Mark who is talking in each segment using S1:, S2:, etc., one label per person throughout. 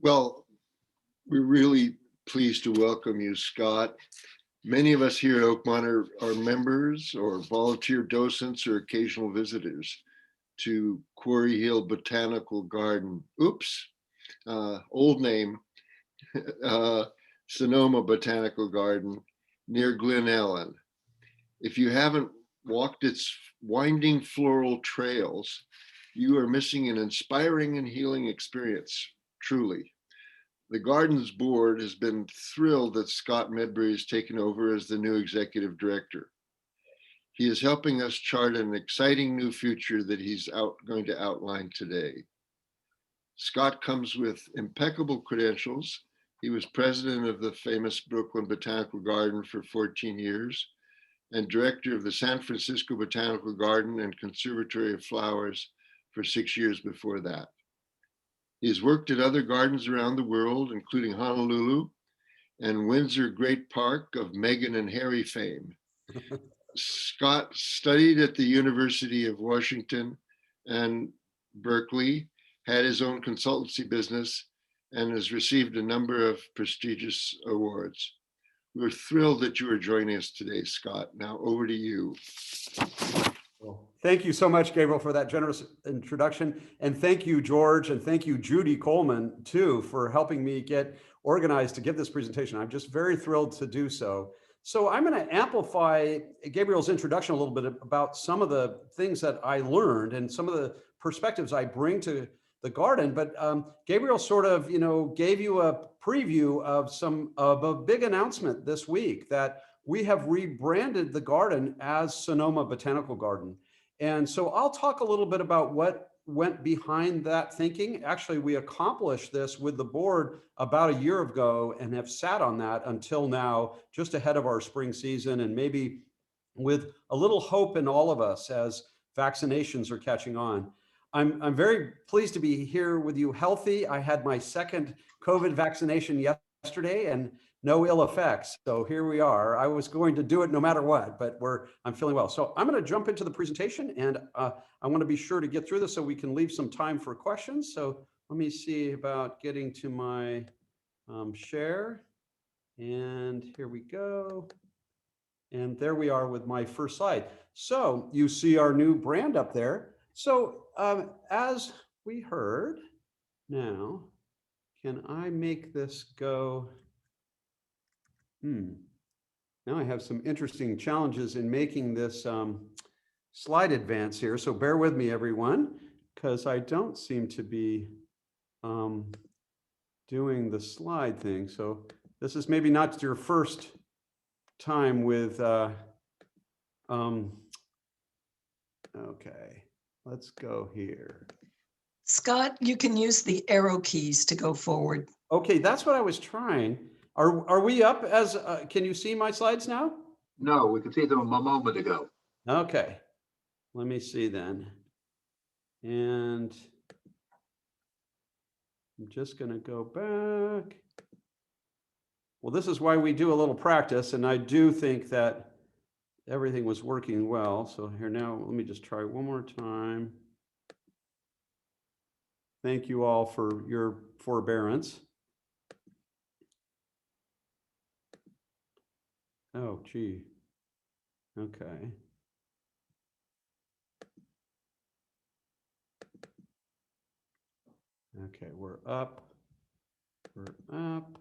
S1: Well, we're really pleased to welcome you, Scott. Many of us here at Oakmont are members or volunteer docents or occasional visitors to Quarryhill Botanical Garden. Oops, old name, Sonoma Botanical Garden near Glen Ellen. If you haven't walked its winding floral trails, you are missing an inspiring and healing experience, truly. The Gardens Board has been thrilled that Scot Medbury has taken over as the new executive director. He is helping us chart an exciting new future that he's going to outline today. Scot comes with impeccable credentials. He was president of the famous Brooklyn Botanical Garden for 14 years and director of the San Francisco Botanical Garden and Conservatory of Flowers for 6 years before that. He's worked at other gardens around the world, including Honolulu and Windsor Great Park of Meghan and Harry fame. Scot studied at the University of Washington and Berkeley, had his own consultancy business, and has received a number of prestigious awards. We're thrilled that you are joining us today, Scot. Now over to you.
S2: Well, thank you so much, Gabriel, for that generous introduction. And thank you, George, and thank you, Judy Coleman, too, for helping me get organized to give this presentation. I'm just very thrilled to do so. So I'm going to amplify Gabriel's introduction a little bit about some of the things that I learned and some of the perspectives I bring to the garden. But Gabriel sort of, gave you a preview of a big announcement this week that we have rebranded the garden as Sonoma Botanical Garden. And so I'll talk a little bit about what went behind that thinking. Actually, we accomplished this with the board about a year ago and have sat on that until now, just ahead of our spring season, and maybe with a little hope in all of us as vaccinations are catching on. I'm very pleased to be here with you healthy. I had my second COVID vaccination yesterday and no ill effects. So here we are. I was going to do it no matter what, but I'm feeling well. So I'm going to jump into the presentation, and I want to be sure to get through this so we can leave some time for questions. So let me see about getting to my share. And here we go. And there we are with my first slide. So you see our new brand up there. So as we heard, now, can I make this go? Now I have some interesting challenges in making this slide advance here. So bear with me, everyone, because I don't seem to be doing the slide thing. So this is maybe not your first time with, okay, let's go here.
S3: Scott, you can use the arrow keys to go forward.
S2: Okay, that's what I was trying. Are we up as, can you see my slides now?
S4: No, we could see them a moment ago.
S2: Okay, let me see then. And I'm just gonna go back. Well, this is why we do a little practice, and I do think that everything was working well. So here now, let me just try one more time. Thank you all for your forbearance. Oh, gee. Okay. Okay, we're up. We're up.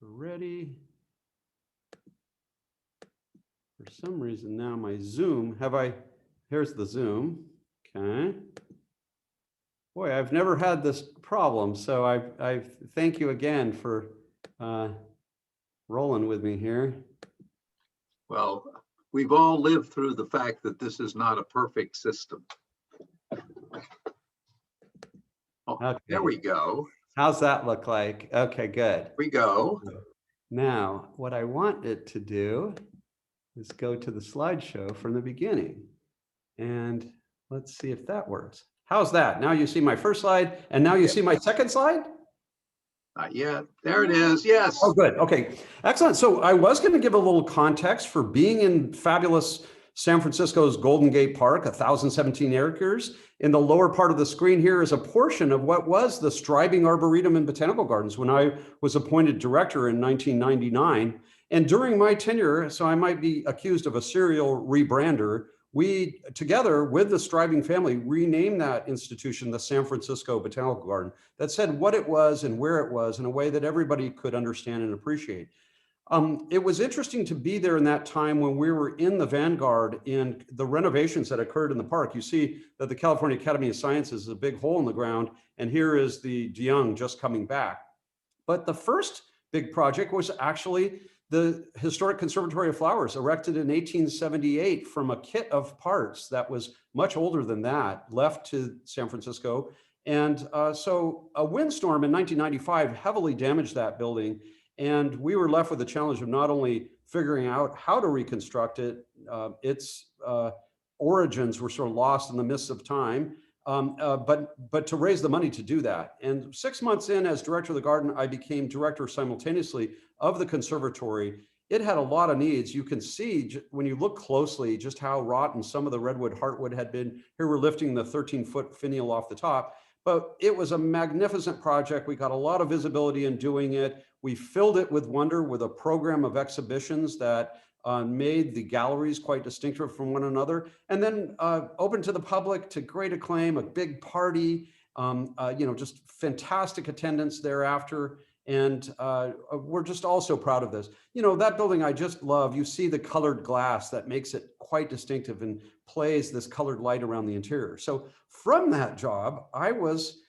S2: We're ready. For some reason now my Zoom, here's the Zoom. Okay. Boy, I've never had this problem, so I thank you again for rolling with me here.
S4: Well, we've all lived through the fact that this is not a perfect system. Oh, okay. There we go.
S2: How's that look like? Okay, good.
S4: Here we go.
S2: Now, what I want it to do is go to the slideshow from the beginning. And let's see if that works. How's that? Now you see my first slide, and now you see my second slide?
S4: Not yet. There it is. Yes.
S2: Oh, good. Okay. Excellent. So I was going to give a little context for being in fabulous San Francisco's Golden Gate Park, 1,017 acres. In the lower part of the screen here is a portion of what was the Stribing Arboretum and Botanical Gardens when I was appointed director in 1999. And during my tenure, so I might be accused of a serial rebrander, we, together with the Stribing family, renamed that institution the San Francisco Botanical Garden. That said what it was and where it was in a way that everybody could understand and appreciate. It was interesting to be there in that time when we were in the vanguard in the renovations that occurred in the park. You see that the California Academy of Sciences is a big hole in the ground, and here is the DeYoung just coming back. But the first big project was actually the historic Conservatory of Flowers, erected in 1878 from a kit of parts that was much older than that, left to San Francisco. And so a windstorm in 1995 heavily damaged that building. And we were left with the challenge of not only figuring out how to reconstruct it, its origins were sort of lost in the mists of time, but to raise the money to do that. And 6 months in as director of the garden, I became director simultaneously of the conservatory. It had a lot of needs. You can see when you look closely just how rotten some of the redwood heartwood had been. Here we're lifting the 13-foot finial off the top, but it was a magnificent project. We got a lot of visibility in doing it. We filled it with wonder with a program of exhibitions that made the galleries quite distinctive from one another, and then open to the public to great acclaim, a big party, just fantastic attendance thereafter. And we're just also proud of this. That building I just love. You see the colored glass that makes it quite distinctive and plays this colored light around the interior. So from that job, I was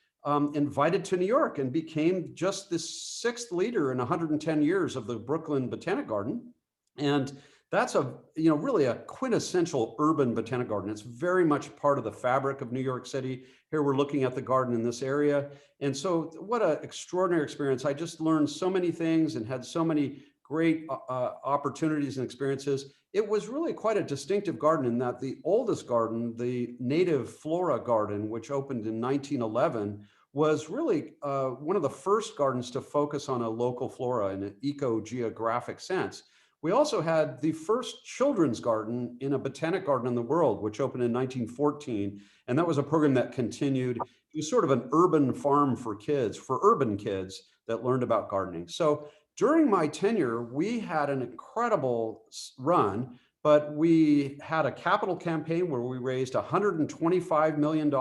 S2: invited to New York and became just the 6th leader in 110 years of the Brooklyn Botanic Garden. And that's really a quintessential urban botanic garden. It's very much part of the fabric of New York City. Here we're looking at the garden in this area. And so what an extraordinary experience. I just learned so many things and had so many great opportunities and experiences. It was really quite a distinctive garden in that the oldest garden, the native flora garden, which opened in 1911, was really one of the first gardens to focus on a local flora in an eco-geographic sense. We also had the first children's garden in a botanic garden in the world, which opened in 1914. And that was a program that continued. It was sort of an urban farm for kids, for urban kids that learned about gardening. So during my tenure, we had an incredible run, but we had a capital campaign where we raised $125 million.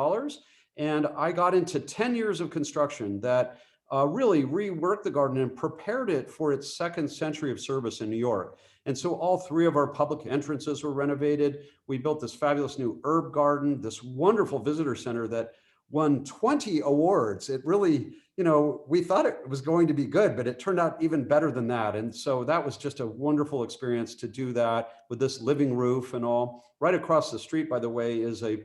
S2: And I got into 10 years of construction that really reworked the garden and prepared it for its 2nd century of service in New York. And so all 3 of our public entrances were renovated. We built this fabulous new herb garden, this wonderful visitor center that won 20 awards. It really, we thought it was going to be good, but it turned out even better than that. And so that was just a wonderful experience to do that with this living roof and all. Right across the street, by the way, is a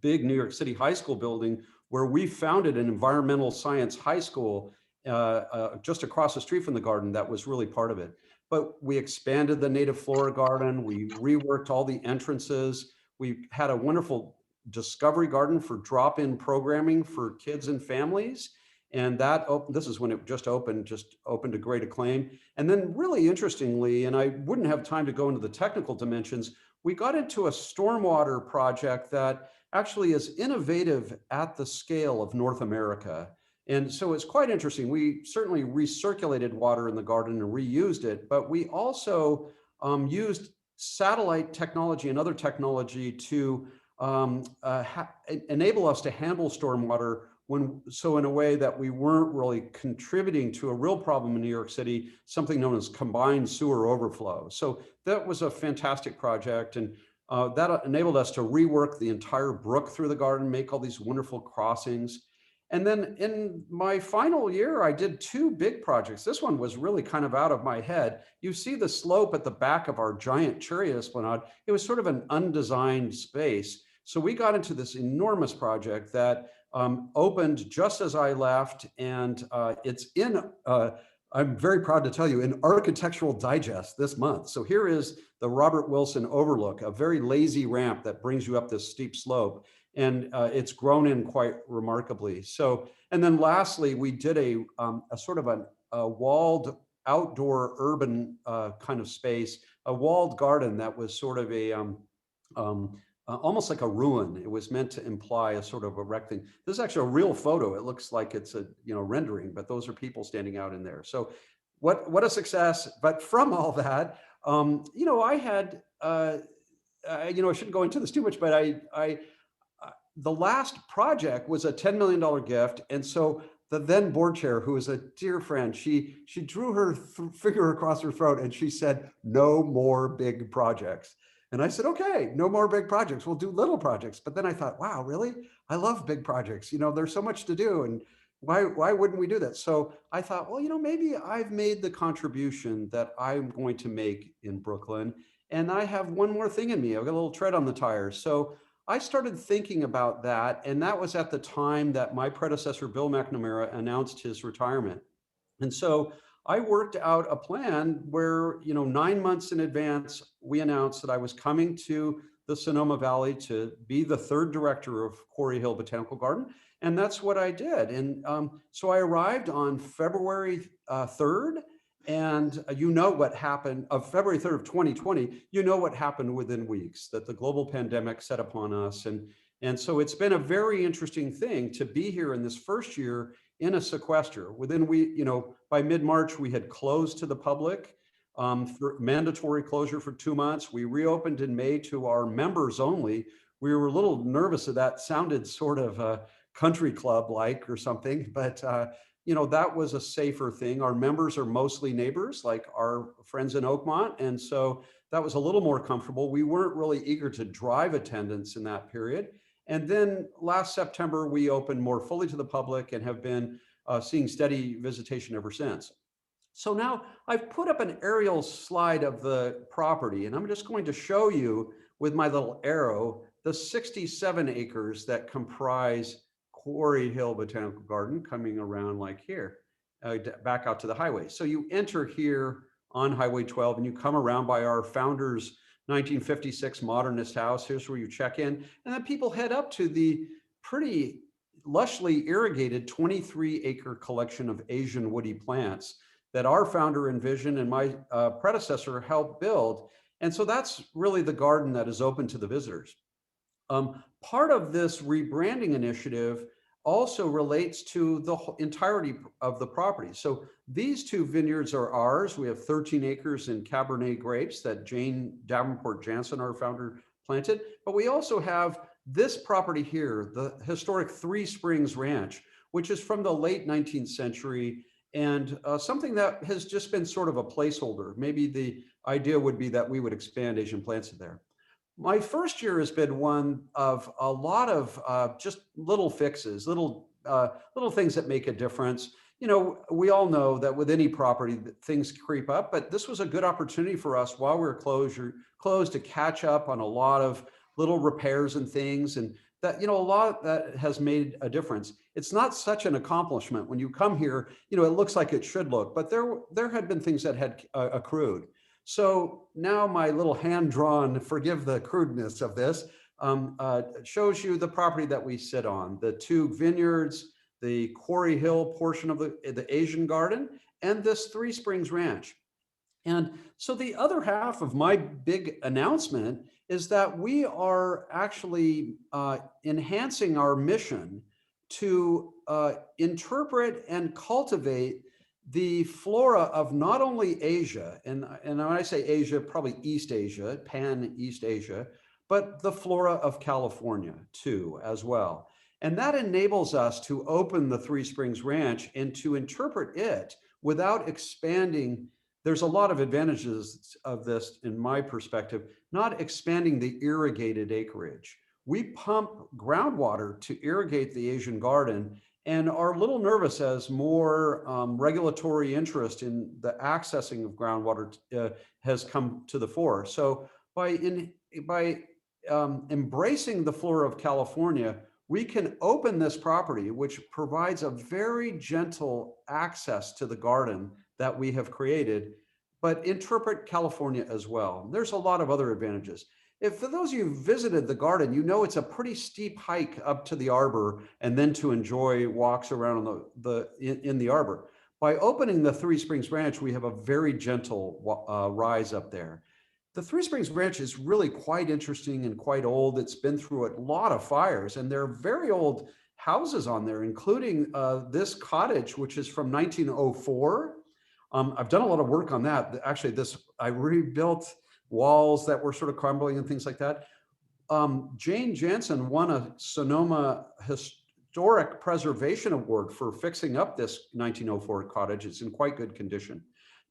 S2: big New York City high school building where we founded an environmental science high school just across the street from the garden that was really part of it. But we expanded the native flora garden. We reworked all the entrances. We had a wonderful discovery garden for drop-in programming for kids and families. And that this is when it just opened to great acclaim. And then really interestingly, and I wouldn't have time to go into the technical dimensions, we got into a stormwater project that actually is innovative at the scale of North America. And so it's quite interesting. We certainly recirculated water in the garden and reused it, but we also used satellite technology and other technology to enable us to handle stormwater in a way that we weren't really contributing to a real problem in New York City, something known as combined sewer overflow. So that was a fantastic project. And that enabled us to rework the entire brook through the garden, make all these wonderful crossings. And then in my final year, I did 2 big projects. This one was really kind of out of my head. You see the slope at the back of our giant cherry esplanade. It was sort of an undesigned space. So we got into this enormous project that opened just as I left. And it's in, I'm very proud to tell you, in Architectural Digest this month. So here is the Robert Wilson Overlook, a very lazy ramp that brings you up this steep slope. And it's grown in quite remarkably. So, and then lastly, we did a sort of a walled outdoor urban kind of space, a walled garden that was sort of a almost like a ruin. It was meant to imply a sort of erecting. This is actually a real photo. It looks like it's a rendering, but those are people standing out in there. So what a success. But from all that, I had I shouldn't go into this too much, but the last project was a $10 million gift. And so the then board chair, who is a dear friend, she drew her finger across her throat and she said, no more big projects. And I said, okay, no more big projects. We'll do little projects. But then I thought, wow, really? I love big projects. There's so much to do. And why wouldn't we do that? So I thought, well, maybe I've made the contribution that I'm going to make in Brooklyn. And I have one more thing in me. I've got a little tread on the tires. So I started thinking about that. And that was at the time that my predecessor, Bill McNamara, announced his retirement. And so I worked out a plan where, 9 months in advance, we announced that I was coming to the Sonoma Valley to be the third director of Quarryhill Botanical Garden. And that's what I did. And so I arrived on February 3rd. And what happened of February 3rd of 2020, what happened within weeks, that the global pandemic set upon us. And so it's been a very interesting thing to be here in this first year in a sequester. By mid-March, we had closed to the public for mandatory closure for 2 months. We reopened in May to our members only. We were a little nervous that that sounded sort of a country club-like or something, but that was a safer thing. Our members are mostly neighbors, like our friends in Oakmont. And so that was a little more comfortable. We weren't really eager to drive attendance in that period. And then last September, we opened more fully to the public and have been seeing steady visitation ever since. So now I've put up an aerial slide of the property, and I'm just going to show you with my little arrow the 67 acres that comprise Quarryhill Botanical Garden, coming around like here, back out to the highway. So you enter here on Highway 12 and you come around by our founder's 1956 modernist house. Here's where you check in. And then people head up to the pretty lushly irrigated 23-acre collection of Asian woody plants that our founder envisioned and my predecessor helped build. And so that's really the garden that is open to the visitors. Part of this rebranding initiative also relates to the entirety of the property. So these two vineyards are ours. We have 13 acres in Cabernet grapes that Jane Davenport Jansen, our founder, planted. But we also have this property here, the historic Three Springs Ranch, which is from the late 19th century and something that has just been sort of a placeholder. Maybe the idea would be that we would expand Asian plants in there. My first year has been one of a lot of just little fixes, little things that make a difference. We all know that with any property, things creep up, but this was a good opportunity for us while we were closed to catch up on a lot of little repairs and things, and that a lot that has made a difference. It's not such an accomplishment when you come here. It looks like it should look, but there had been things that had accrued. So now my little hand-drawn, forgive the crudeness of this, shows you the property that we sit on, the two vineyards, the Quarryhill portion of the Asian garden, and this Three Springs Ranch. And so the other half of my big announcement is that we are actually enhancing our mission to interpret and cultivate the flora of not only Asia, and when I say Asia, probably East Asia, Pan-East Asia, but the flora of California too, as well. And that enables us to open the Three Springs Ranch and to interpret it without expanding. There's a lot of advantages of this, in my perspective, not expanding the irrigated acreage. We pump groundwater to irrigate the Asian garden and are a little nervous as more regulatory interest in the accessing of groundwater has come to the fore. So by embracing the flora of California, we can open this property, which provides a very gentle access to the garden that we have created, but interpret California as well. There's a lot of other advantages. If for those of you who visited the garden, it's a pretty steep hike up to the arbor and then to enjoy walks around in the arbor. By opening the Three Springs Ranch, we have a very gentle rise up there. The Three Springs Ranch is really quite interesting and quite old. It's been through a lot of fires, and there are very old houses on there, including this cottage, which is from 1904. I've done a lot of work on that. Actually, I rebuilt walls that were sort of crumbling and things like that. Jane Jansen won a Sonoma Historic Preservation Award for fixing up this 1904 cottage. It's in quite good condition.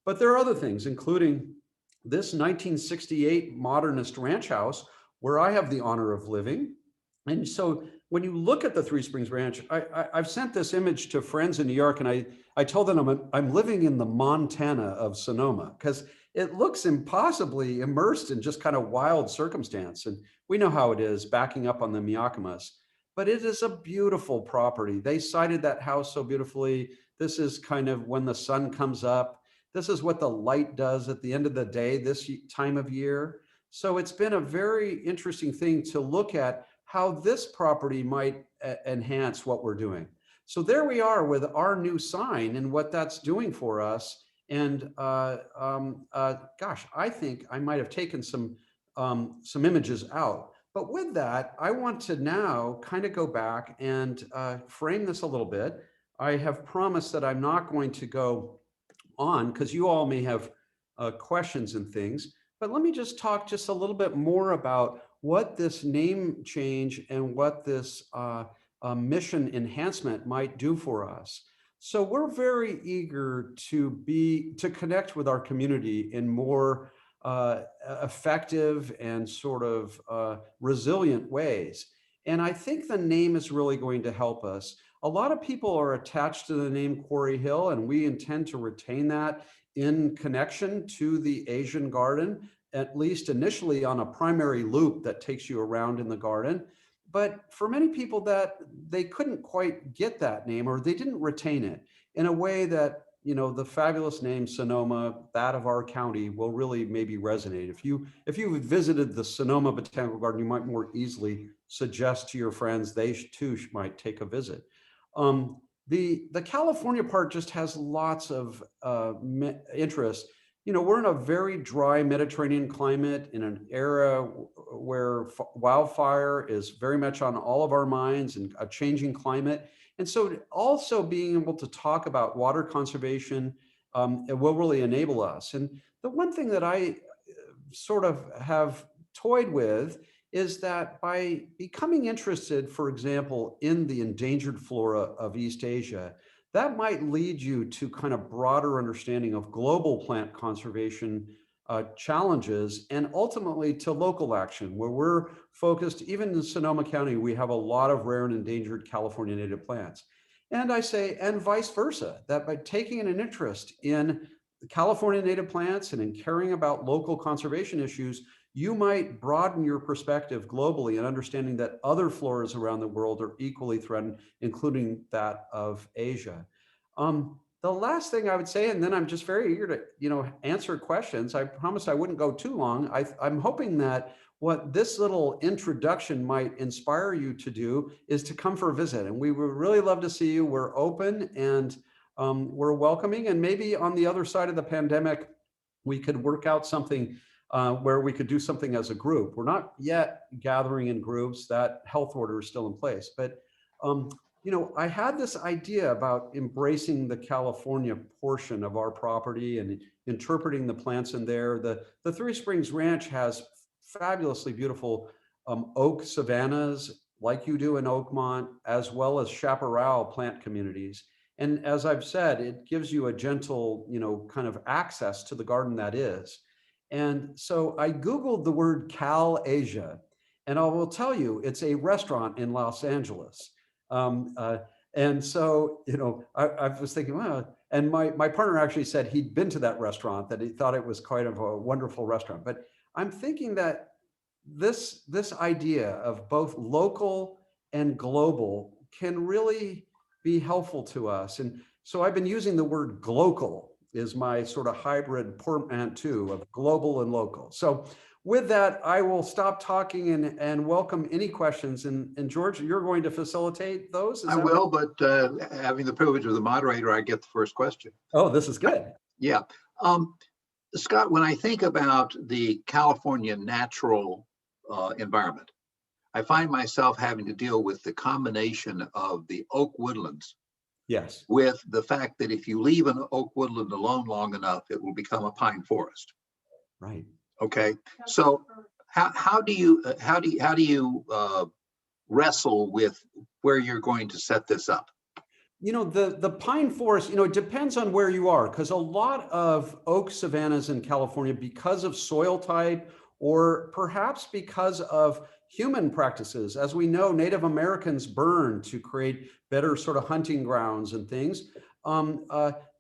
S2: But there are other things, including this 1968 modernist ranch house where I have the honor of living. And so when you look at the Three Springs Ranch, I've sent this image to friends in New York, and I told them I'm living in the Montana of Sonoma, because it looks impossibly immersed in just kind of wild circumstance. And we know how it is backing up on the Miyakimas, but it is a beautiful property. They sited that house so beautifully. This is kind of when the sun comes up. This is what the light does at the end of the day, this time of year. So it's been a very interesting thing to look at how this property might enhance what we're doing. So there we are with our new sign and what that's doing for us. And gosh, I think I might have taken some images out. But with that, I want to now kind of go back and frame this a little bit. I have promised that I'm not going to go on because you all may have questions and things, but let me just talk just a little bit more about what this name change and what this mission enhancement might do for us. So we're very eager to connect with our community in more effective and sort of resilient ways. And I think the name is really going to help us. A lot of people are attached to the name Quarryhill, and we intend to retain that in connection to the Asian garden, at least initially on a primary loop that takes you around in the garden. But for many people that they couldn't quite get that name, or they didn't retain it in a way that, you know, the fabulous name Sonoma, that of our county, will really maybe resonate. If you visited the Sonoma Botanical Garden, you might more easily suggest to your friends they too might take a visit. The California part just has lots of interest. You know, we're in a very dry Mediterranean climate in an era where wildfire is very much on all of our minds, and a changing climate. And so also being able to talk about water conservation, it will really enable us. And the one thing that I sort of have toyed with is that by becoming interested, for example, in the endangered flora of East Asia, that might lead you to kind of broader understanding of global plant conservation challenges, and ultimately to local action, where we're focused. Even in Sonoma County, we have a lot of rare and endangered California native plants. And I say, and vice versa, that by taking an interest in California native plants and in caring about local conservation issues, you might broaden your perspective globally and understanding that other floras around the world are equally threatened, including that of Asia. The last thing I would say, and then I'm just very eager to, you know, answer questions. I promised I wouldn't go too long. I'm hoping that what this little introduction might inspire you to do is to come for a visit. And we would really love to see you. We're open and we're welcoming. And maybe on the other side of the pandemic, we could work out something where we could do something as a group. We're not yet gathering in groups. That health order is still in place. But you know, I had this idea about embracing the California portion of our property and interpreting the plants in there. The Three Springs Ranch has fabulously beautiful oak savannas, like you do in Oakmont, as well as chaparral plant communities. And as I've said, it gives you a gentle, you know, kind of access to the garden that is. And so I Googled the word Cal Asia, and I will tell you, it's a restaurant in Los Angeles. And so, you know, I was thinking, well, and my partner actually said he'd been to that restaurant, that he thought it was quite of a wonderful restaurant. But I'm thinking that this idea of both local and global can really be helpful to us. And so I've been using the word glocal is my sort of hybrid portmanteau of global and local. So with that, I will stop talking and welcome any questions. And George, you're going to facilitate those?
S4: I will, but having the privilege of the moderator, I get the first question.
S2: Oh, this is good.
S4: Yeah. Scott, when I think about the California natural environment, I find myself having to deal with the combination of the oak woodlands
S2: Yes.
S4: with the fact that if you leave an oak woodland alone long enough, it will become a pine forest.
S2: Right.
S4: Okay, so how do you wrestle with where you're going to set this up?
S2: You know, the pine forest, you know, it depends on where you are, because a lot of oak savannas in California, because of soil type or perhaps because of human practices, as we know, Native Americans burn to create better sort of hunting grounds and things.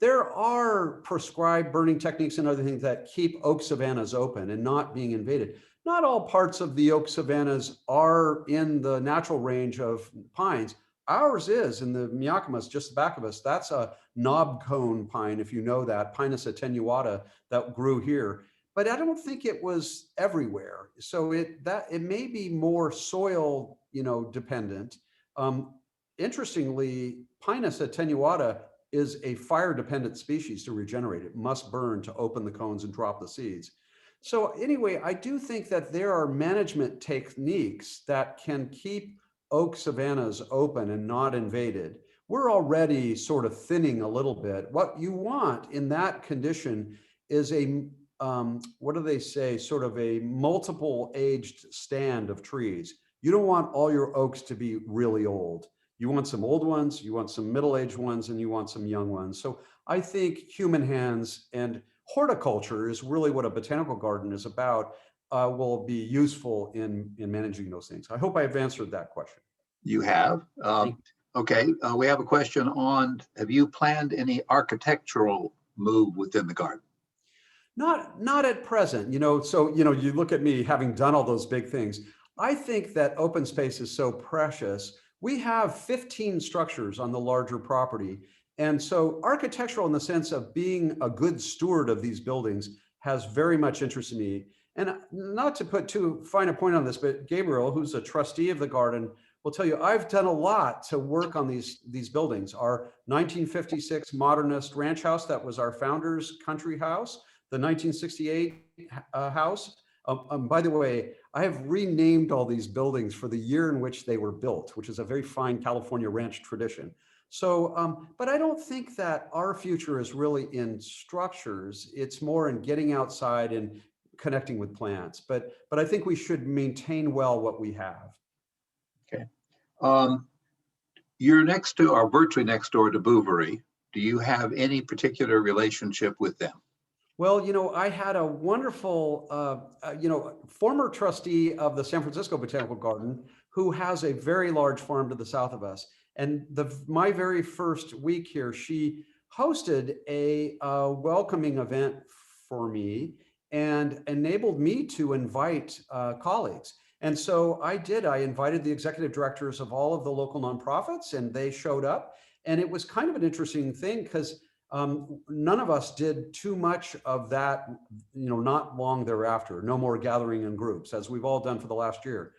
S2: There are prescribed burning techniques and other things that keep oak savannas open and not being invaded. Not all parts of the oak savannas are in the natural range of pines. Ours is in the Miacamas, just back of us. That's a knob cone pine, if you know that, Pinus attenuata, that grew here. But I don't think it was everywhere. So it may be more soil, you know, dependent. Interestingly, Pinus attenuata is a fire dependent species to regenerate. It must burn to open the cones and drop the seeds. So anyway, I do think that there are management techniques that can keep oak savannas open and not invaded. We're already sort of thinning a little bit. What you want in that condition is a, what do they say, sort of a multiple aged stand of trees. You don't want all your oaks to be really old. You want some old ones, you want some middle-aged ones, and you want some young ones. So I think human hands and horticulture is really what a botanical garden is about. Will be useful in managing those things. I hope I've answered that question.
S4: You have. Okay, we have a question on, have you planned any architectural move within the garden?
S2: Not at present, you know, so, you know, you look at me having done all those big things. I think that open space is so precious. We have 15 structures on the larger property. And so architectural in the sense of being a good steward of these buildings has very much interested me. And not to put too fine a point on this, but Gabriel, who's a trustee of the garden, will tell you I've done a lot to work on these buildings. Our 1956 modernist ranch house, that was our founder's country house. The 1968 house. By the way, I have renamed all these buildings for the year in which they were built, which is a very fine California ranch tradition. So, but I don't think that our future is really in structures. It's more in getting outside and connecting with plants. But I think we should maintain well what we have.
S4: Okay. You're next to, or virtually next door to Bouverie. Do you have any particular relationship with them?
S2: Well, you know, I had a wonderful, you know, former trustee of the San Francisco Botanical Garden who has a very large farm to the south of us. And my very first week here, she hosted a welcoming event for me and enabled me to invite colleagues. And so I did. I invited the executive directors of all of the local nonprofits, and they showed up. And it was kind of an interesting thing because none of us did too much of that, you know, not long thereafter, no more gathering in groups, as we've all done for the last year.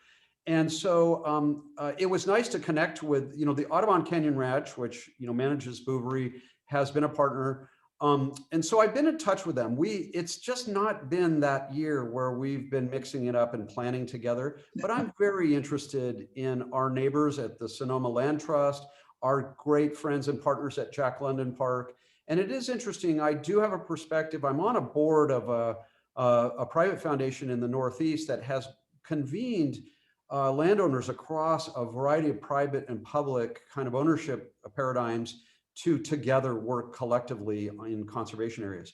S2: And so it was nice to connect with, you know, the Audubon Canyon Ranch, which, you know, manages Bouverie, has been a partner. And so I've been in touch with them. It's just not been that year where we've been mixing it up and planning together, but I'm very interested in our neighbors at the Sonoma Land Trust, our great friends and partners at Jack London Park. And it is interesting. I do have a perspective. I'm on a board of a private foundation in the Northeast that has convened landowners across a variety of private and public kind of ownership paradigms to together work collectively in conservation areas.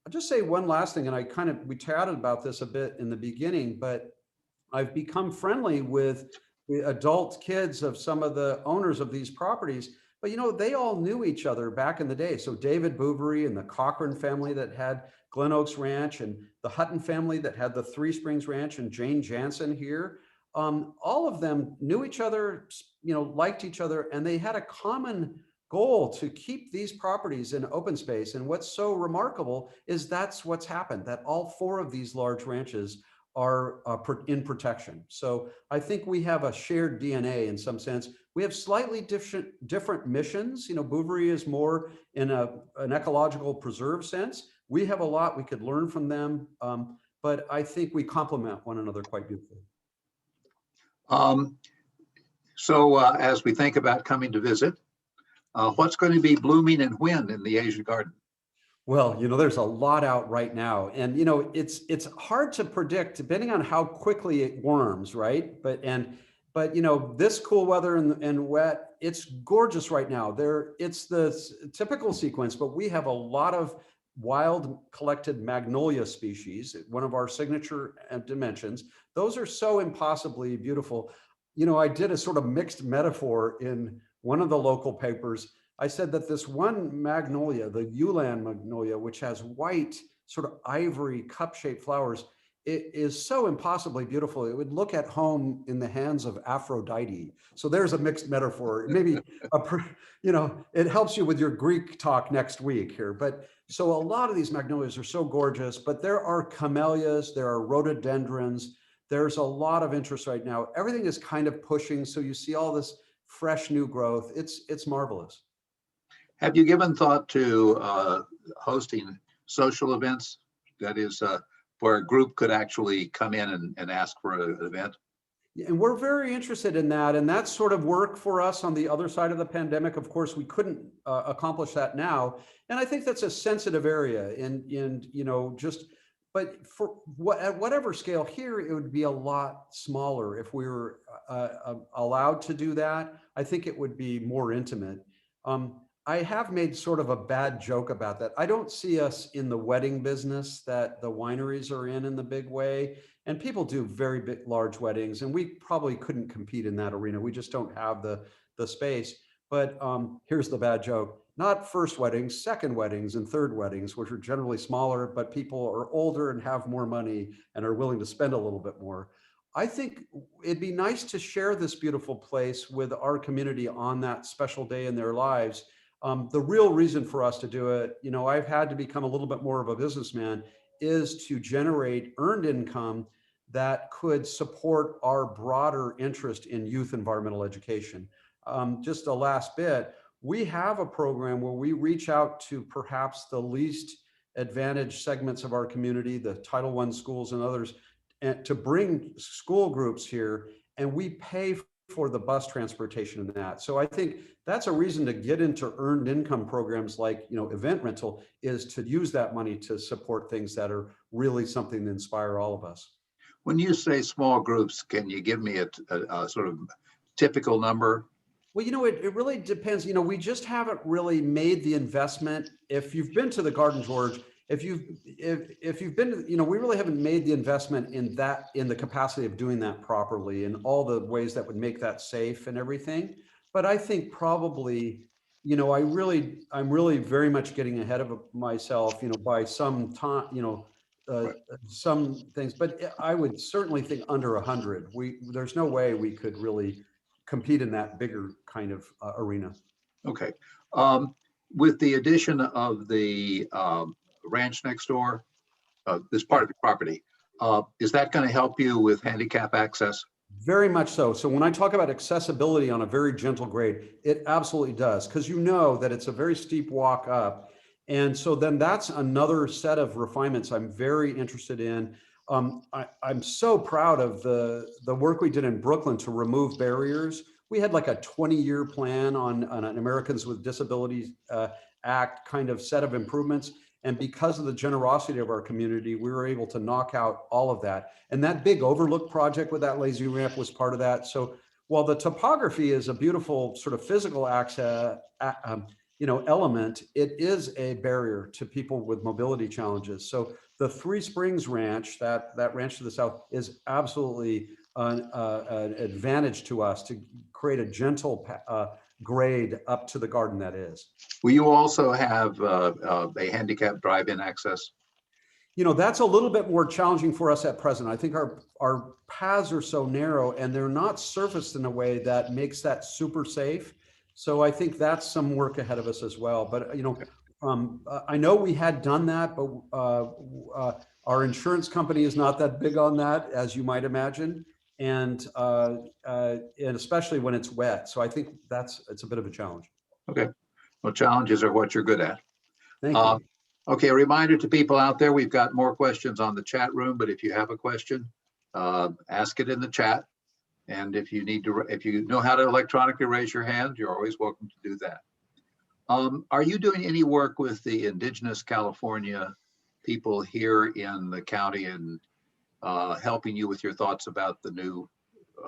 S2: I'll just say one last thing, and we chatted about this a bit in the beginning, but I've become friendly with the adult kids of some of the owners of these properties. But, you know, they all knew each other back in the day. So David Bouverie and the Cochran family that had Glen Oaks Ranch, and the Hutton family that had the Three Springs Ranch, and Jane Jansen here, all of them knew each other, you know, liked each other, and they had a common goal to keep these properties in open space. And what's so remarkable is that's what's happened, that all four of these large ranches are in protection. So I think we have a shared DNA in some sense. We have slightly different missions. You know, Bouverie is more in an ecological preserve sense. We have a lot we could learn from them, but I think we complement one another quite beautifully.
S4: So as we think about coming to visit, what's going to be blooming and when in the Asia Garden?
S2: Well, there's a lot out right now, and it's hard to predict depending on how quickly it warms, right? But this cool weather and wet, it's gorgeous right now. It's the typical sequence, but we have a lot of wild collected magnolia species, one of our signature dimensions. Those are so impossibly beautiful. I did a sort of mixed metaphor in one of the local papers. I said that this one magnolia, the Yulan magnolia, which has white, sort of ivory cup-shaped flowers, it is so impossibly beautiful. It would look at home in the hands of Aphrodite. So there's a mixed metaphor. Maybe, it helps you with your Greek talk next week here. But so a lot of these magnolias are so gorgeous, but there are camellias, there are rhododendrons. There's a lot of interest right now. Everything is kind of pushing. So you see all this fresh new growth. It's marvelous.
S4: Have you given thought to hosting social events? That is, where a group could actually come in and ask for an event?
S2: And we're very interested in that. And that's sort of work for us on the other side of the pandemic. Of course, we couldn't accomplish that now. And I think that's a sensitive area. But at whatever scale here, it would be a lot smaller if we were allowed to do that. I think it would be more intimate. I have made sort of a bad joke about that. I don't see us in the wedding business that the wineries are in the big way. And people do very big, large weddings, and we probably couldn't compete in that arena. We just don't have the space. But here's the bad joke. Not first weddings, second weddings, and third weddings, which are generally smaller, but people are older and have more money and are willing to spend a little bit more. I think it'd be nice to share this beautiful place with our community on that special day in their lives. The real reason for us to do it, I've had to become a little bit more of a businessman, is to generate earned income that could support our broader interest in youth environmental education. Just a last bit, we have a program where we reach out to perhaps the least advantaged segments of our community, the Title I schools and others, and to bring school groups here, and we pay for the bus transportation in that. So I think that's a reason to get into earned income programs like, event rental, is to use that money to support things that are really something to inspire all of us.
S4: When you say small groups, can you give me a sort of typical number?
S2: Well, it really depends. We just haven't really made the investment. If you've been to the Garden, George, if you've been, we really haven't made the investment in the capacity of doing that properly and all the ways that would make that safe and everything. But I think probably, I'm really very much getting ahead of myself, by some time,
S4: Right.
S2: some things, but I would certainly think under 100. There's no way we could really compete in that bigger kind of arena.
S4: Okay. With the addition of the ranch next door, this part of the property, is that going to help you with handicap access?
S2: Very much so. So when I talk about accessibility on a very gentle grade, it absolutely does, because that it's a very steep walk up. And so then that's another set of refinements I'm very interested in. I'm so proud of the work we did in Brooklyn to remove barriers. We had like a 20-year plan on an Americans with Disabilities Act kind of set of improvements. And because of the generosity of our community, we were able to knock out all of that. And that big Overlook project with that lazy ramp was part of that. So while the topography is a beautiful sort of physical access, element, it is a barrier to people with mobility challenges. So the Three Springs Ranch, that ranch to the south, is absolutely an advantage to us to create a gentle grade up to the garden that is.
S4: Will you also have a handicap drive-in access?
S2: That's a little bit more challenging for us at present. I think our paths are so narrow and they're not surfaced in a way that makes that super safe. So I think that's some work ahead of us as well. But, I know we had done that, but our insurance company is not that big on that, as you might imagine. And especially when it's wet. So I think it's a bit of a challenge.
S4: Okay. Well, challenges are what you're good at.
S2: Thank you.
S4: Okay, a reminder to people out there, we've got more questions on the chat room, but if you have a question, ask it in the chat. And if you need to, if you know how to electronically raise your hand, you're always welcome to do that. Are you doing any work with the Indigenous California people here in the county and helping you with your thoughts about the new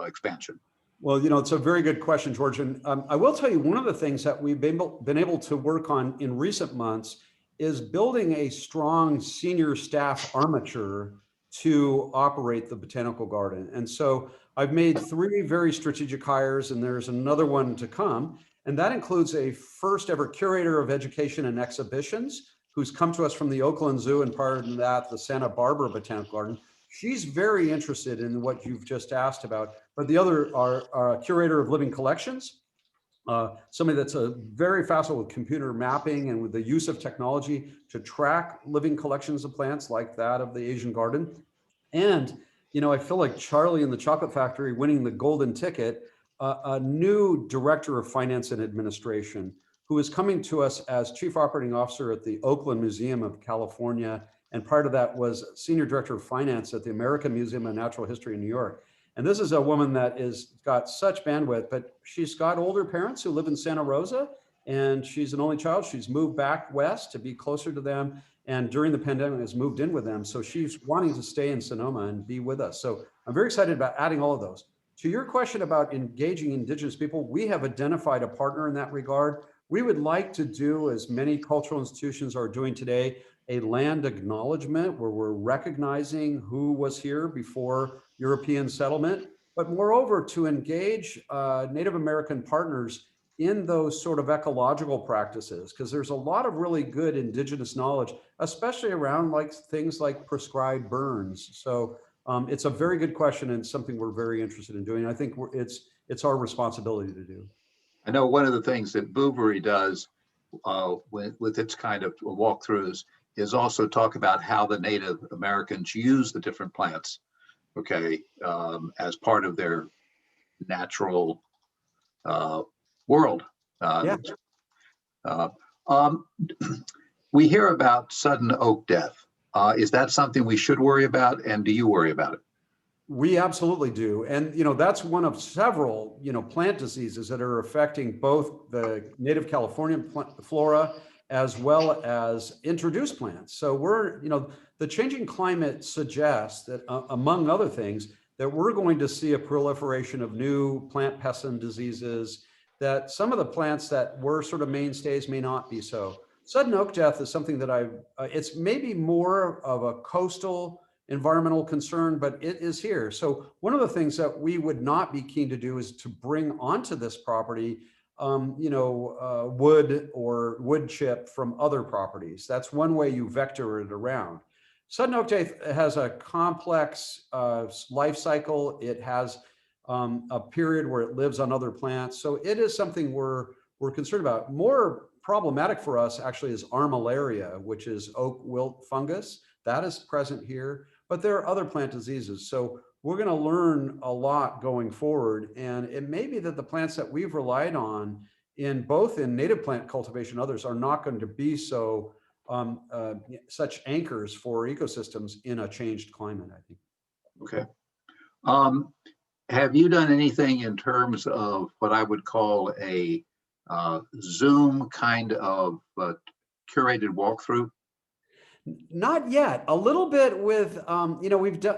S4: expansion?
S2: Well, it's a very good question, George. And I will tell you, one of the things that we've been able to work on in recent months is building a strong senior staff armature to operate the botanical garden. And so I've made 3 very strategic hires, and there's another one to come. And that includes a first ever curator of education and exhibitions who's come to us from the Oakland Zoo, and prior to that, the Santa Barbara Botanical Garden. She's very interested in what you've just asked about. But the other are a curator of living collections, somebody that's very facile with computer mapping and with the use of technology to track living collections of plants like that of the Asian garden. And, I feel like Charlie in the Chocolate Factory winning the golden ticket, a new director of finance and administration who is coming to us as chief operating officer at the Oakland Museum of California. And prior to that was senior director of finance at the American Museum of Natural History in New York. And this is a woman that is got such bandwidth, but she's got older parents who live in Santa Rosa, and she's an only child. She's moved back west to be closer to them, and during the pandemic has moved in with them. So she's wanting to stay in Sonoma and be with us. So I'm very excited about adding all of those. To your question about engaging Indigenous people, we have identified a partner in that regard. We would like to do, as many cultural institutions are doing today, a land acknowledgement where we're recognizing who was here before European settlement, but moreover to engage Native American partners in those sort of ecological practices, because there's a lot of really good Indigenous knowledge, especially around things like prescribed burns. So it's a very good question and something we're very interested in doing. I think it's our responsibility to do.
S4: I know one of the things that Bouverie does with its kind of walkthroughs is also talk about how the Native Americans use the different plants, okay, as part of their natural world.
S2: Yeah.
S4: We hear about sudden oak death. Is that something we should worry about, and do you worry about it?
S2: We absolutely do. And, that's one of several, plant diseases that are affecting both the native California flora as well as introduced plants. So the changing climate suggests that, among other things, that we're going to see a proliferation of new plant pests and diseases, that some of the plants that were sort of mainstays may not be so. Sudden oak death is something that it's maybe more of a coastal environmental concern, but it is here. So one of the things that we would not be keen to do is to bring onto this property, wood or wood chip from other properties. That's one way you vector it around. Sudden oak death has a complex life cycle. It has a period where it lives on other plants. So it is something we're concerned about. More problematic for us actually is armillaria, which is oak wilt fungus. That is present here, but there are other plant diseases. So we're going to learn a lot going forward. And it may be that the plants that we've relied on both in native plant cultivation and others are not going to be so such anchors for ecosystems in a changed climate, I think.
S4: Okay. Have you done anything in terms of what I would call a Zoom kind of curated walkthrough?
S2: Not yet. A little bit with,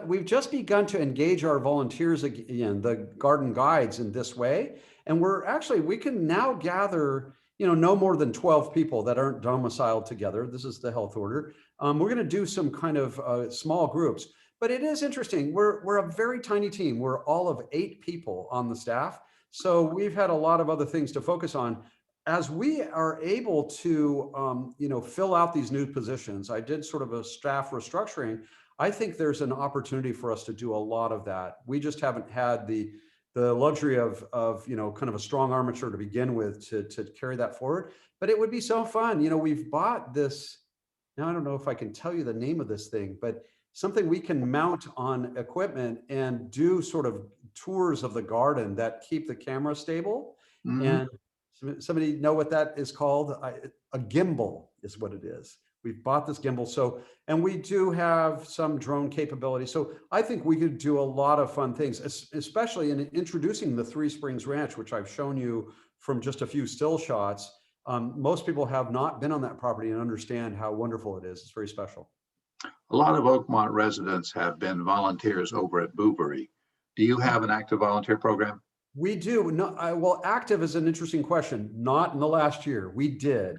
S2: we've just begun to engage our volunteers again, the garden guides, in this way. And we can now gather, no more than 12 people that aren't domiciled together. This is the health order. We're going to do some kind of small groups, but it is interesting. We're a very tiny team. We're all of 8 people on the staff. So we've had a lot of other things to focus on. As we are able to, fill out these new positions, I did sort of a staff restructuring. I think there's an opportunity for us to do a lot of that. We just haven't had the luxury of kind of a strong armature to begin with to carry that forward. But it would be so fun. We've bought this. Now I don't know if I can tell you the name of this thing, but something we can mount on equipment and do sort of tours of the garden that keep the camera stable. Mm-hmm. And somebody know what that is called? A gimbal is what it is. We've bought this gimbal. So, and we do have some drone capability. So I think we could do a lot of fun things, especially in introducing the Three Springs Ranch, which I've shown you from just a few still shots. Most people have not been on that property and understand how wonderful it is. It's very special.
S4: A lot of Oakmont residents have been volunteers over at Medbury. Do you have an active volunteer program?
S2: We do. No, well, active is an interesting question. Not in the last year. We did,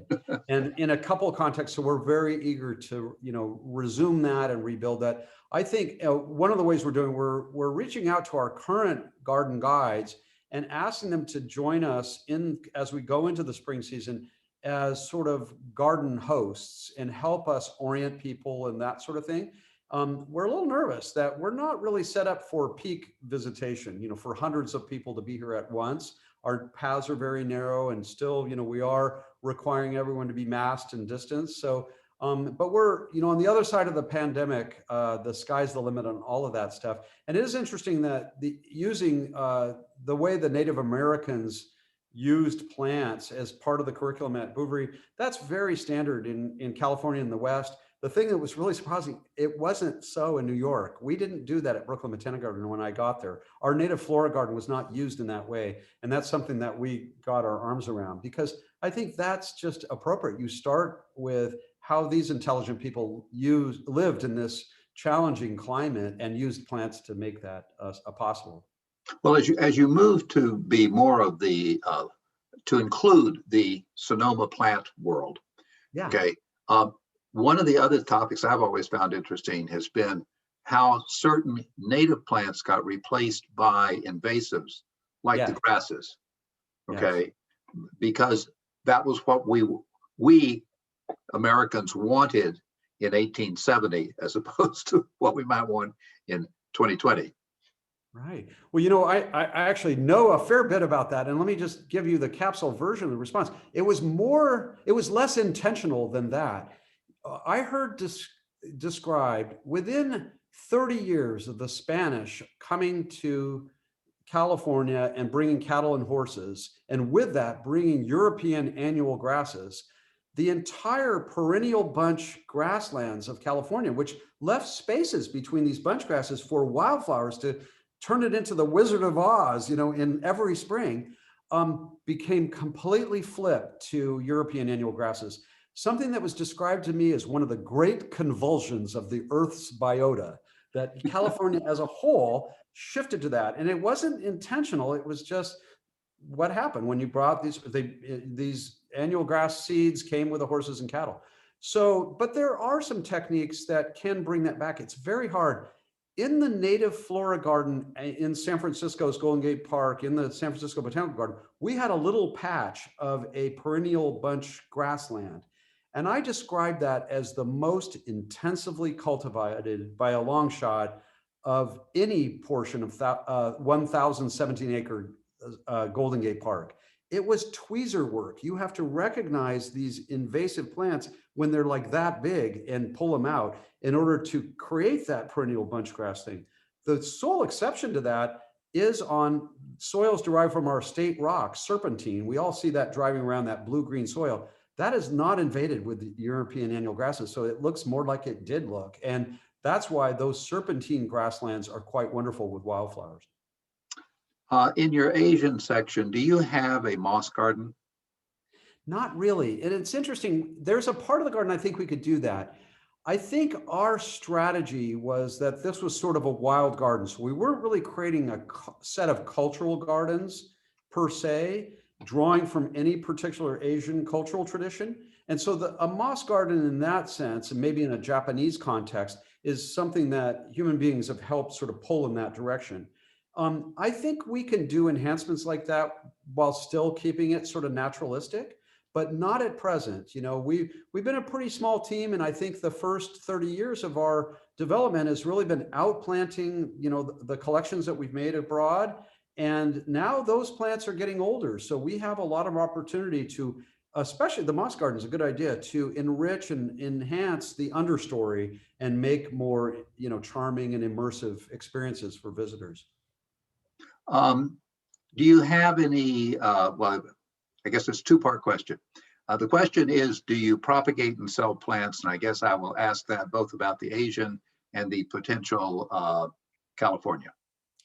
S2: and in a couple of contexts. So we're very eager to, resume that and rebuild that. I think one of the ways we're doing, we're reaching out to our current garden guides and asking them to join us as we go into the spring season as sort of garden hosts and help us orient people and that sort of thing. We're a little nervous that we're not really set up for peak visitation, for hundreds of people to be here at once. Our paths are very narrow and still, we are requiring everyone to be masked and distanced. So, but we're, on the other side of the pandemic, the sky's the limit on all of that stuff. And it is interesting that using the way the Native Americans used plants as part of the curriculum at Bouverie, that's very standard in California and the West. The thing that was really surprising, it wasn't so in New York. We didn't do that at Brooklyn Botanic Garden when I got there. Our native flora garden was not used in that way. And that's something that we got our arms around, because I think that's just appropriate. You start with how these intelligent people lived in this challenging climate and used plants to make that possible.
S4: Well, as you move to be more of the, to include the Sonoma plant world,
S2: Yeah.
S4: Okay. One of the other topics I've always found interesting has been how certain native plants got replaced by invasives like the grasses. Okay. Yes. Because that was what we Americans wanted in 1870, as opposed to what we might want in 2020.
S2: Right. Well, I actually know a fair bit about that. And let me just give you the capsule version of the response. It was less intentional than that. I heard described within 30 years of the Spanish coming to California and bringing cattle and horses, and with that bringing European annual grasses, the entire perennial bunch grasslands of California, which left spaces between these bunch grasses for wildflowers to turn it into the Wizard of Oz, in every spring, became completely flipped to European annual grasses. Something that was described to me as one of the great convulsions of the Earth's biota, that California as a whole shifted to that. And it wasn't intentional. It was just what happened when you brought these annual grass seeds came with the horses and cattle. So, but there are some techniques that can bring that back. It's very hard. In the native flora garden in San Francisco's Golden Gate Park, in the San Francisco Botanical Garden, we had a little patch of a perennial bunch grassland. And I described that as the most intensively cultivated by a long shot of any portion of 1,017 acre Golden Gate Park. It was tweezer work. You have to recognize these invasive plants when they're like that big and pull them out in order to create that perennial bunch grass thing. The sole exception to that is on soils derived from our state rock, serpentine. We all see that driving around that blue-green soil. That is not invaded with the European annual grasses, so it looks more like it did look. And that's why those serpentine grasslands are quite wonderful with wildflowers.
S4: In your Asian section, do you have a moss garden?
S2: Not really. And it's interesting. There's a part of the garden I think we could do that. I think our strategy was that this was sort of a wild garden. So we weren't really creating a set of cultural gardens per se, drawing from any particular Asian cultural tradition. And so a moss garden in that sense, and maybe in a Japanese context, is something that human beings have helped sort of pull in that direction. I think we can do enhancements like that while still keeping it sort of naturalistic, but not at present. We've been a pretty small team, and I think the first 30 years of our development has really been outplanting, the collections that we've made abroad. And now those plants are getting older. So we have a lot of opportunity to, especially the moss garden is a good idea, to enrich and enhance the understory and make more, charming and immersive experiences for visitors.
S4: Do you have any, well, I guess it's a two-part question. The question is, do you propagate and sell plants? And I guess I will ask that both about the Asian and the potential California.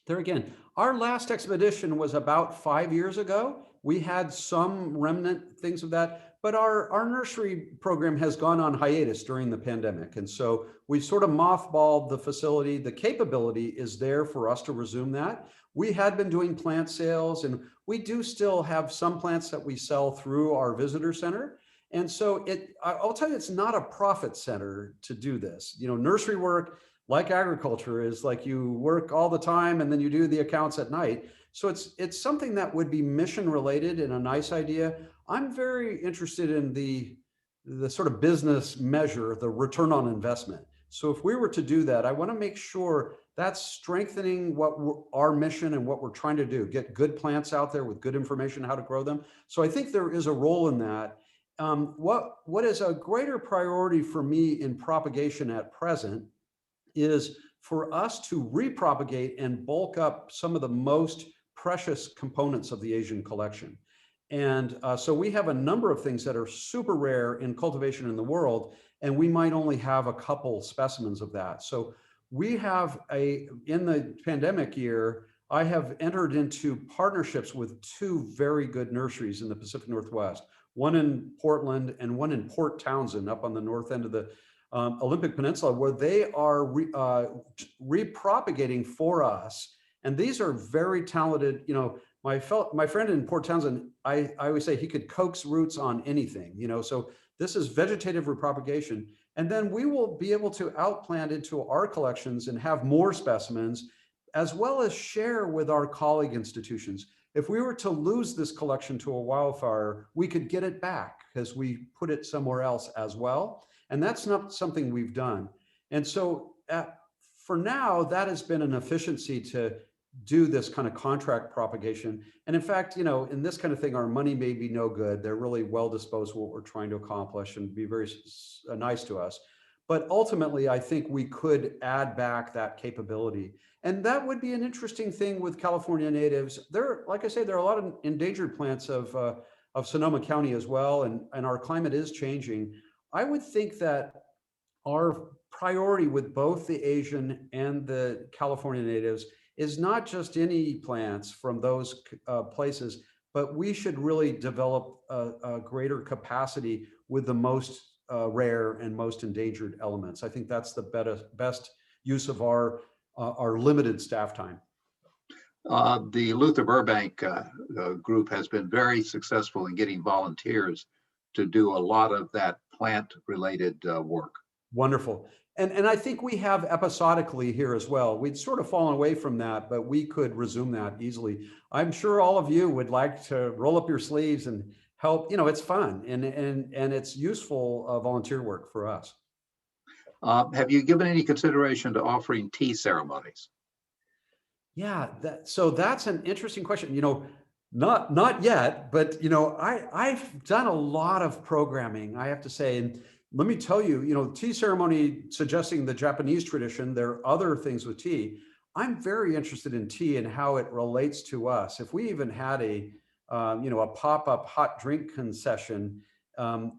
S2: There again, our last expedition was about 5 years ago. We had some remnant things of that, but our nursery program has gone on hiatus during the pandemic. And so we sort of mothballed the facility. The capability is there for us to resume that. We had been doing plant sales, and we do still have some plants that we sell through our visitor center. And so I'll tell you, it's not a profit center to do this. You know, nursery work, like agriculture, is like you work all the time and then you do the accounts at night. So it's something that would be mission related and a nice idea. I'm very interested in the sort of business measure, the return on investment. So if we were to do that, I want to make sure that's strengthening our mission and what we're trying to do, get good plants out there with good information how to grow them. So I think there is a role in that. What is a greater priority for me in propagation at present is for us to repropagate and bulk up some of the most precious components of the Asian collection. And so we have a number of things that are super rare in cultivation in the world, and we might only have a couple specimens of that. So we have in the pandemic year, I have entered into partnerships with 2 very good nurseries in the Pacific Northwest, one in Portland and one in Port Townsend up on the north end of the Olympic Peninsula, where they are repropagating for us. And these are very talented, you know, my friend in Port Townsend, I always say he could coax roots on anything, you know, so this is vegetative repropagation. And then we will be able to outplant into our collections and have more specimens, as well as share with our colleague institutions. If we were to lose this collection to a wildfire, we could get it back because we put it somewhere else as well. And that's not something we've done. And so for now, that has been an efficiency to do this kind of contract propagation. And in fact, you know, in this kind of thing, our money may be no good. They're really well disposed what we're trying to accomplish and be very nice to us. But ultimately, I think we could add back that capability. And that would be an interesting thing with California natives. Like I say, there are a lot of endangered plants of Sonoma County as well. And our climate is changing. I would think that our priority with both the Asian and the California natives is not just any plants from those places, but we should really develop a greater capacity with the most rare and most endangered elements. I think that's the best use of our limited staff time.
S4: The Luther Burbank group has been very successful in getting volunteers to do a lot of that plant-related work.
S2: Wonderful. And I think we have episodically here as well. We'd sort of fallen away from that, but we could resume that easily. I'm sure all of you would like to roll up your sleeves and help. You know, it's fun and it's useful volunteer work for us.
S4: Have you given any consideration to offering tea ceremonies?
S2: Yeah, so that's an interesting question. You know, not yet, but you know, I've done a lot of programming, I have to say, and let me tell you, you know, tea ceremony suggesting the Japanese tradition. There are other things with tea. I'm very interested in tea and how it relates to us. If we even had a pop-up hot drink concession,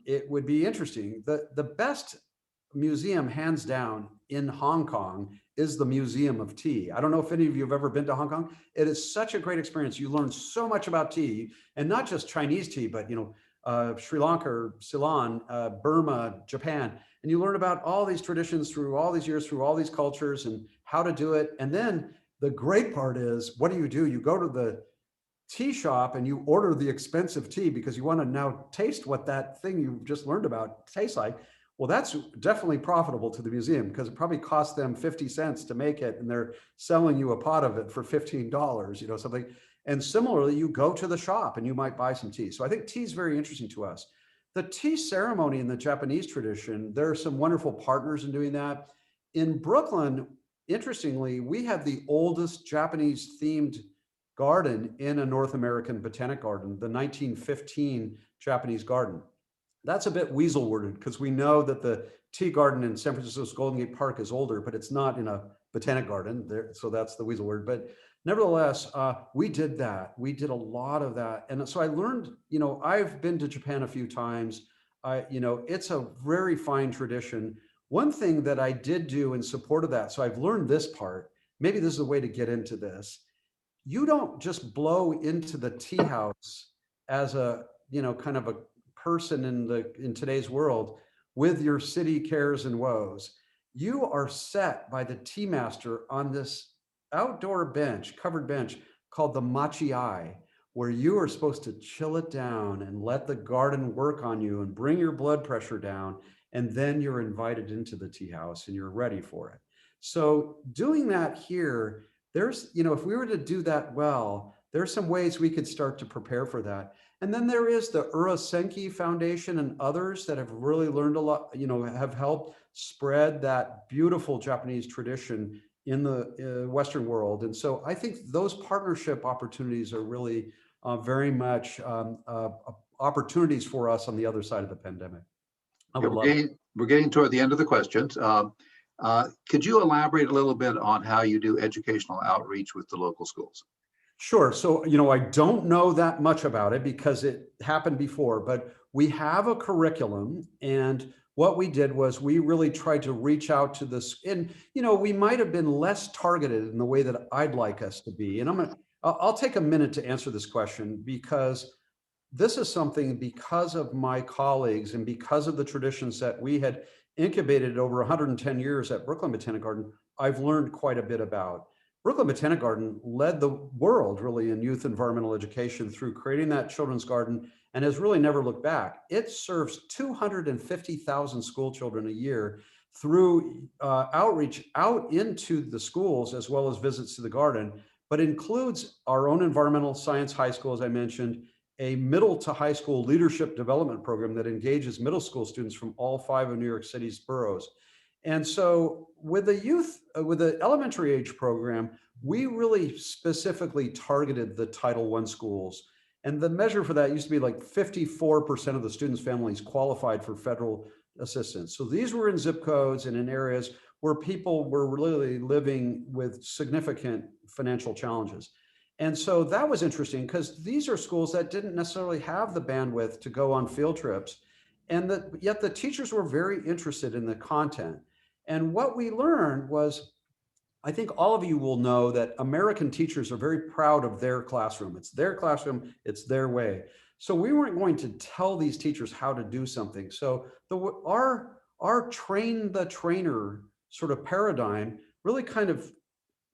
S2: it would be interesting. The best museum, hands down, in Hong Kong is the Museum of Tea. I don't know if any of you have ever been to Hong Kong. It is such a great experience. You learn so much about tea, and not just Chinese tea, but you know, Sri Lanka, Ceylon, Burma, Japan, and you learn about all these traditions through all these years, through all these cultures, and how to do it. And then the great part is, what do? You go to the tea shop and you order the expensive tea because you want to now taste what that thing you just learned about tastes like. Well, that's definitely profitable to the museum because it probably cost them 50 cents to make it, and they're selling you a pot of it for $15, you know, something. And similarly, you go to the shop and you might buy some tea. So I think tea is very interesting to us. The tea ceremony in the Japanese tradition, there are some wonderful partners in doing that. In Brooklyn, interestingly, we have the oldest Japanese themed garden in a North American botanic garden, the 1915 Japanese garden. That's a bit weasel worded because we know that the tea garden in San Francisco's Golden Gate Park is older, but it's not in a botanic garden there. So that's the weasel word. But nevertheless, we did that. We did a lot of that. And so I learned, I've been to Japan a few times. It's a very fine tradition. One thing that I did do in support of that, so I've learned this part, maybe this is a way to get into this. You don't just blow into the tea house as a, kind of a person in today's world with your city cares and woes. You are set by the tea master on this outdoor bench, covered bench called the machi, where you are supposed to chill it down and let the garden work on you and bring your blood pressure down. And then you're invited into the tea house and you're ready for it. So doing that here, there's, if we were to do that well, there's some ways we could start to prepare for that. And then there is the Urasenki Foundation and others that have really learned a lot, have helped spread that beautiful Japanese tradition in the Western world. And so I think those partnership opportunities are really very much opportunities for us on the other side of the pandemic.
S4: We're getting toward the end of the questions. Could you elaborate a little bit on how you do educational outreach with the local schools?
S2: Sure. So, I don't know that much about it because it happened before, but we have a curriculum, and what we did was we really tried to reach out to this, and, we might have been less targeted in the way that I'd like us to be. And I'll take a minute to answer this question, because this is something, because of my colleagues and because of the traditions that we had incubated over 110 years at Brooklyn Botanic Garden, I've learned quite a bit about. Brooklyn Botanic Garden led the world really in youth environmental education through creating that children's garden, and has really never looked back. It serves 250,000 school children a year through outreach out into the schools, as well as visits to the garden, but includes our own environmental science high school, as I mentioned, a middle to high school leadership development program that engages middle school students from all 5 of New York City's boroughs. And so with the elementary age program, we really specifically targeted the Title I schools. And the measure for that used to be like 54% of the students' families qualified for federal assistance. So these were in zip codes and in areas where people were really living with significant financial challenges. And so that was interesting, because these are schools that didn't necessarily have the bandwidth to go on field trips, and yet the teachers were very interested in the content. And what we learned was, I think all of you will know that American teachers are very proud of their classroom. It's their classroom, it's their way. So we weren't going to tell these teachers how to do something. So our train the trainer sort of paradigm really kind of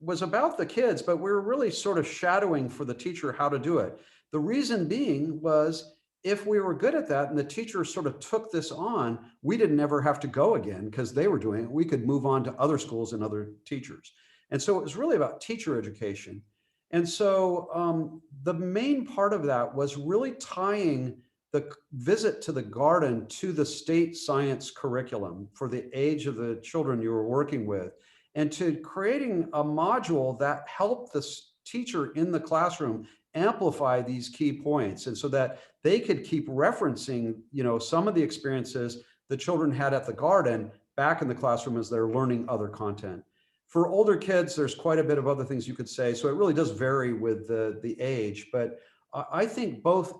S2: was about the kids, but we were really sort of shadowing for the teacher how to do it. The reason being was, if we were good at that and the teacher sort of took this on, we didn't ever have to go again because they were doing it. We could move on to other schools and other teachers. And so it was really about teacher education. And so the main part of that was really tying the visit to the garden to the state science curriculum for the age of the children you were working with, and to creating a module that helped the teacher in the classroom amplify these key points, and so that they could keep referencing, some of the experiences the children had at the garden back in the classroom as they're learning other content. For older kids, there's quite a bit of other things you could say. So it really does vary with the age, but I think both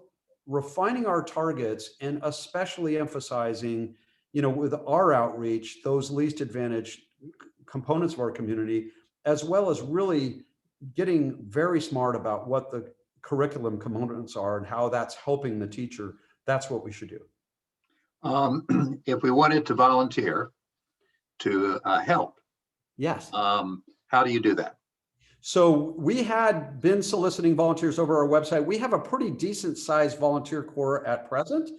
S2: refining our targets and especially emphasizing, with our outreach, those least advantaged components of our community, as well as really getting very smart about what the curriculum components are and how that's helping the teacher, that's what we should do.
S4: If we wanted to volunteer to help,
S2: yes,
S4: how do you do that?
S2: So we had been soliciting volunteers over our website. We have a pretty decent sized volunteer corps at present,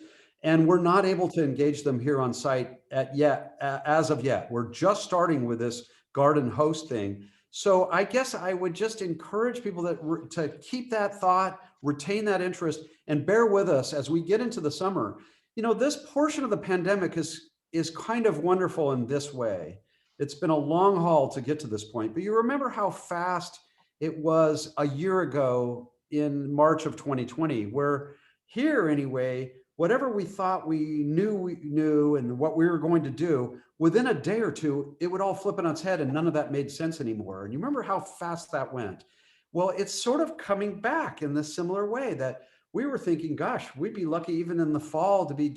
S2: and we're not able to engage them here on site as of yet. We're just starting with this garden host thing. So I guess I would just encourage people to keep that thought, retain that interest, and bear with us as we get into the summer. This portion of the pandemic is kind of wonderful in this way. It's been a long haul to get to this point, but you remember how fast it was a year ago in March of 2020, where here anyway, whatever we thought we knew and what we were going to do, within a day or two, it would all flip on its head and none of that made sense anymore. And you remember how fast that went. Well, it's sort of coming back in this similar way that we were thinking, gosh, we'd be lucky even in the fall to be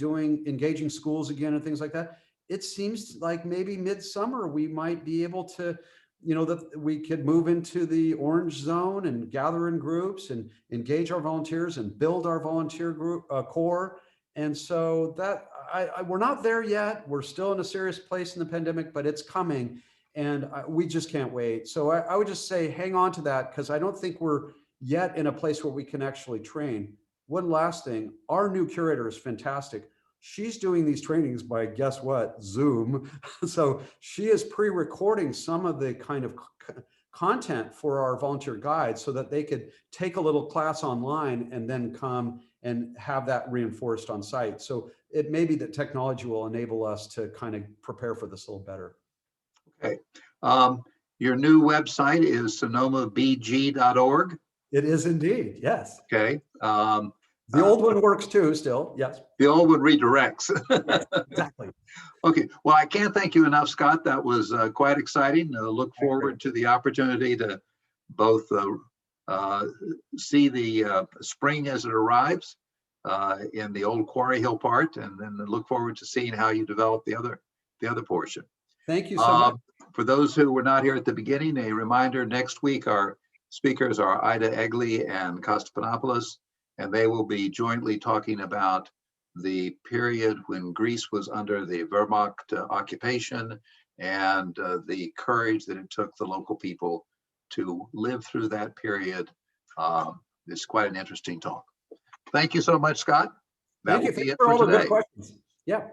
S2: engaging schools again and things like that. It seems like maybe midsummer we might be able to, that we could move into the orange zone and gather in groups and engage our volunteers and build our volunteer group core. And so that we're not there yet. We're still in a serious place in the pandemic, but it's coming. And we just can't wait. So I would just say, hang on to that, because I don't think we're yet in a place where we can actually train. One last thing, our new curator is fantastic. She's doing these trainings by, guess what, Zoom. So she is pre-recording some of the kind of content for our volunteer guides so that they could take a little class online and then come and have that reinforced on site. So it may be that technology will enable us to kind of prepare for this a little better.
S4: Okay. Your new website is sonomabg.org.
S2: It is indeed, yes.
S4: Okay.
S2: The old one works too, still, yes.
S4: The old one redirects.
S2: Yes, exactly.
S4: Okay. Well, I can't thank you enough, Scott. That was quite exciting. Look forward to the opportunity to both see the spring as it arrives in the old Quarryhill part, and then look forward to seeing how you develop the other portion.
S2: Thank you so much.
S4: For those who were not here at the beginning, a reminder, next week our speakers are Ida Egley and Kostapanopoulos, and they will be jointly talking about the period when Greece was under the Wehrmacht occupation and the courage that it took the local people to live through that period. It's quite an interesting talk. Thank you so much, Scott.
S2: Thank you for all the good questions. Yeah.